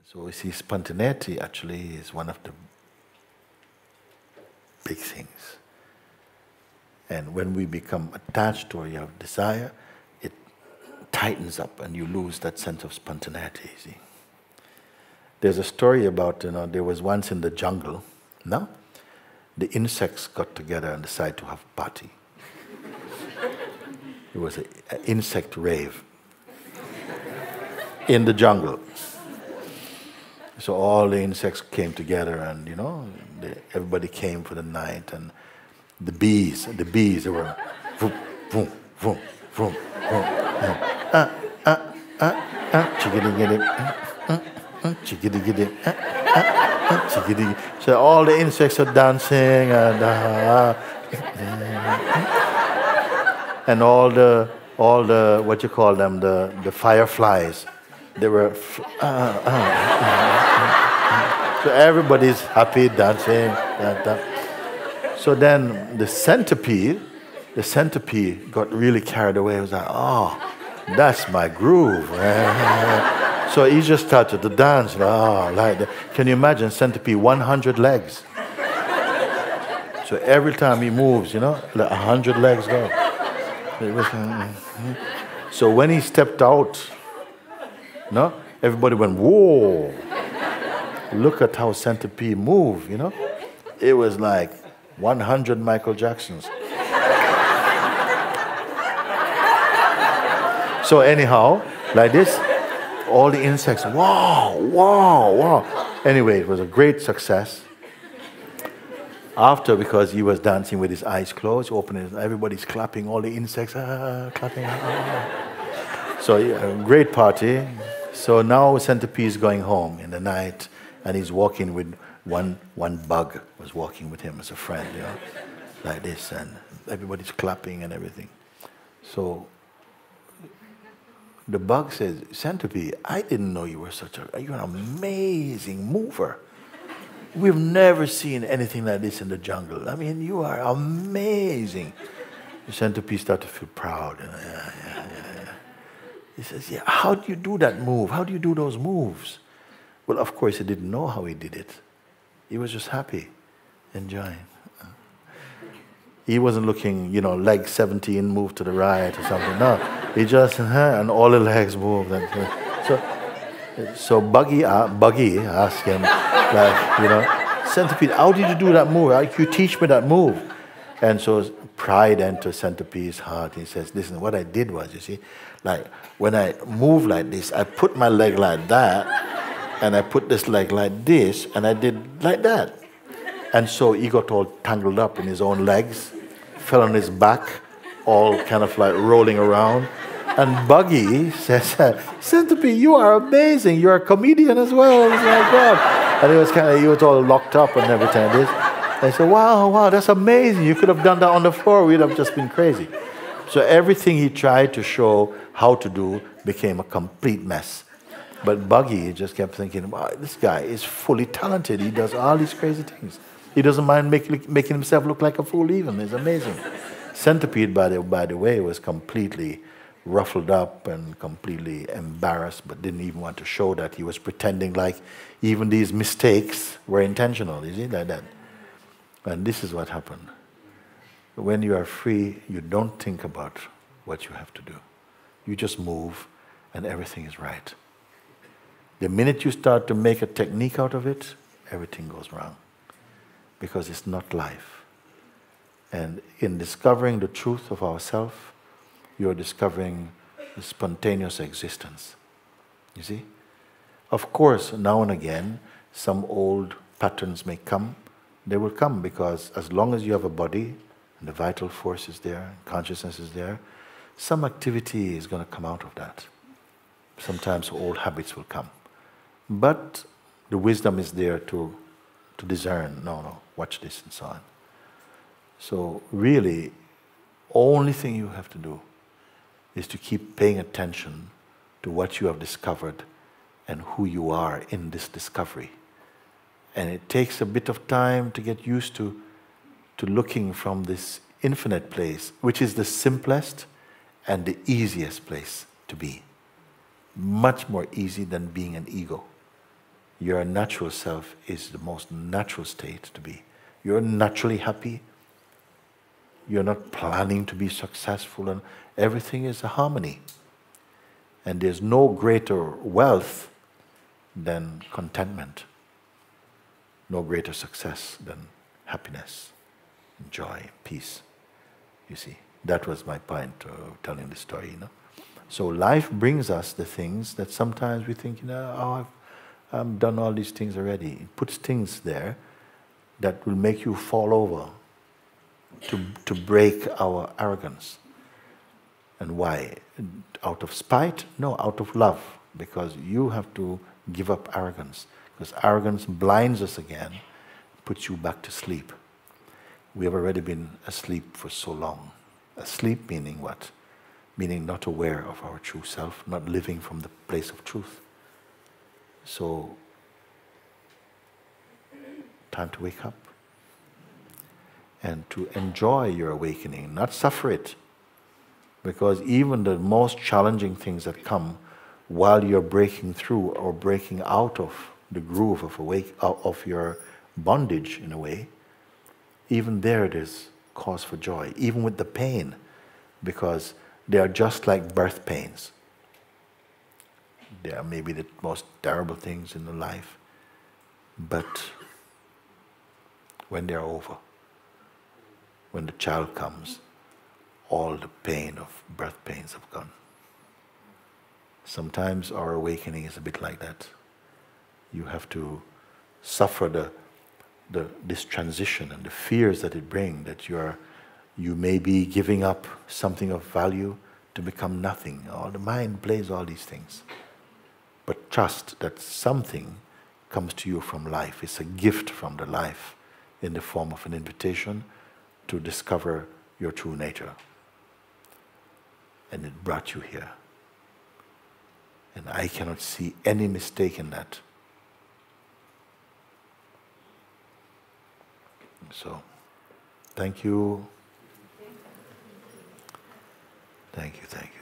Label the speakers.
Speaker 1: So we see spontaneity actually is one of the big things. And when we become attached or you have desire, it tightens up and you lose that sense of spontaneity, see. There's a story about, there was once in the jungle, no? The insects got together and decided to have a party. It was an insect rave in the jungle. So all the insects came together and, everybody came for the night, and the bees, they were vroom, vroom, vroom, vroom, vroom, chickadee, chickadee. So all the insects are dancing and all the what you call them, the fireflies, they were so everybody's happy dancing. So then the centipede got really carried away. It was like, oh, that's my groove. So he just started to dance. Oh, like that. Can you imagine centipede, 100 legs? So every time he moves, like 100 legs go. It was, so when he stepped out, everybody went, whoa. Look at how centipede move, It was like 100 Michael Jacksons. So anyhow, like this, all the insects, wow, wow, wow. Anyway, it was a great success. After, because he was dancing with his eyes closed, opening it, everybody's clapping, all the insects, clapping. So a great party. So now Centipede is going home in the night, and he's walking with one bug was walking with him as a friend, like this, and everybody's clapping and everything. So the bug says, Centipede, I didn't know you're an amazing mover. We've never seen anything like this in the jungle. I mean, you are amazing. The centipede started to feel proud. Yeah. He says, yeah, how do you do that move? How do you do those moves? Well, of course, he didn't know how he did it. He was just happy, enjoying. He wasn't looking, leg 17 move to the right or something. No, he just, and all the legs moved. So Buggy asked him, Centipede, how did you do that move? How did you teach me that move? And so pride entered Centipede's heart. He says, listen, what I did was, you see, like when I move like this, I put my leg like that, and I put this leg like this, and I did like that. And so he got all tangled up in his own legs, fell on his back, all kind of like rolling around. And Buggy says, Centipede, you are amazing. You're a comedian as well. Oh my God. And he was all locked up and everything. And I said, wow, that's amazing. You could have done that on the floor. We'd have just been crazy. So everything he tried to show how to do became a complete mess. But Buggy just kept thinking, wow, this guy is fully talented. He does all these crazy things. He doesn't mind making himself look like a fool even. It's amazing. Centipede, by the way, was completely ruffled up and completely embarrassed, but didn't even want to show that. He was pretending like even these mistakes were intentional, you see, like that. And this is what happened. When you are free, you don't think about what you have to do. You just move and everything is right. The minute you start to make a technique out of it, everything goes wrong. Because it's not life. And in discovering the truth of ourselves, you're discovering the spontaneous existence. You see? Of course, now and again, some old patterns may come. They will come because as long as you have a body, and the vital force is there, consciousness is there, some activity is going to come out of that. Sometimes old habits will come. But the wisdom is there to discern, no, watch this and so on. So really, only thing you have to do is to keep paying attention to what you have discovered and who you are in this discovery. And it takes a bit of time to get used to looking from this infinite place, which is the simplest and the easiest place to be. Much more easy than being an ego. Your natural self is the most natural state to be. You're naturally happy. You're not planning to be successful, and everything is a harmony. And there's no greater wealth than contentment. No greater success than happiness, joy, peace. You see, that was my point of telling the story, So life brings us the things that sometimes we think, I've done all these things already. It puts things there that will make you fall over to break our arrogance. And why? Out of spite? No, out of love. Because you have to give up arrogance. Because arrogance blinds us again, puts you back to sleep. We have already been asleep for so long. Asleep meaning what? Meaning not aware of our true self, not living from the place of truth. So, time to wake up. And to enjoy your awakening, not suffer it. Because even the most challenging things that come while you're breaking through or breaking out of the groove of your bondage in a way, even there it is cause for joy, even with the pain, because they are just like birth pains. They are maybe the most terrible things in the life, but when they are over, when the child comes, all the pain of birth pains have gone. Sometimes our awakening is a bit like that. You have to suffer this transition and the fears that it brings, that you may be giving up something of value to become nothing. The mind plays all these things. But trust that something comes to you from life. It's a gift from the life in the form of an invitation to discover your true nature. And it brought you here. And I cannot see any mistake in that. So, thank you. Thank you, thank you.